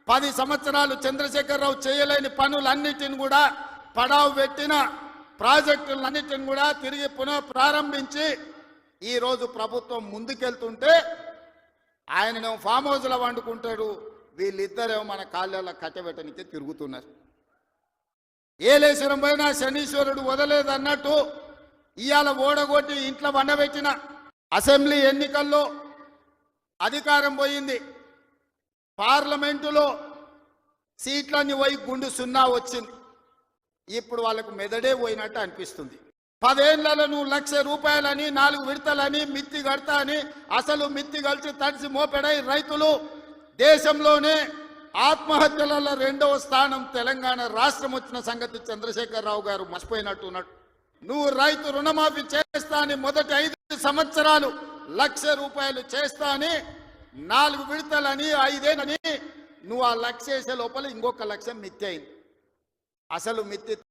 10 సంవత్సరాలు చంద్రశేఖరరావు చేయలేని పనులన్నిటిని కూడా పడావు పెట్టిన ప్రాజెక్టులన్నిటిని కూడా తిరిగి పునః ప్రారంభించి ఈరోజు ప్రభుత్వం ముందుకెళ్తుంటే ఆయననేమో ఫామ్ హౌస్లో వండుకుంటాడు, వీళ్ళిద్దరేమో మన కాళ్ళలో కట్టబెట్టనికి తిరుగుతున్నారు. ఏలేశ్వరం పోయినా శనీశ్వరుడు వదలేదన్నట్టు ఇవాళ ఓడగొట్టి ఇంట్లో వండబెట్టిన అసెంబ్లీ ఎన్నికల్లో అధికారం పోయింది. పార్లమెంటులో సీట్లన్నీ పోయి గుండు సున్నా వచ్చింది. ఇప్పుడు వాళ్ళకు మెదడే పోయినట్టు అనిపిస్తుంది. 10 ఏళ్లలో నువ్వు ₹1,00,000 4 విడతలని మిత్తి కడతా అని అసలు మిత్తి కలిసి తడిసి మోపెడై రైతులు దేశంలోనే ఆత్మహత్యలలో 2వ స్థానం తెలంగాణ రాష్ట్రం వచ్చిన సంగతి చంద్రశేఖరరావు గారు మర్చిపోయినట్టున్నాడు. నువ్వు రైతు రుణమాఫీ చేస్తా అని మొదటి 5 సంవత్సరాలు ₹1,00,000 చేస్తా అని 4 విడతలని 5 ఏళ్ళని నువ్వు ఆ 1,00,000 చేసే లోపల ఇంకొక 1,00,000 మిత్తి అయింది. అసలు మిత్తి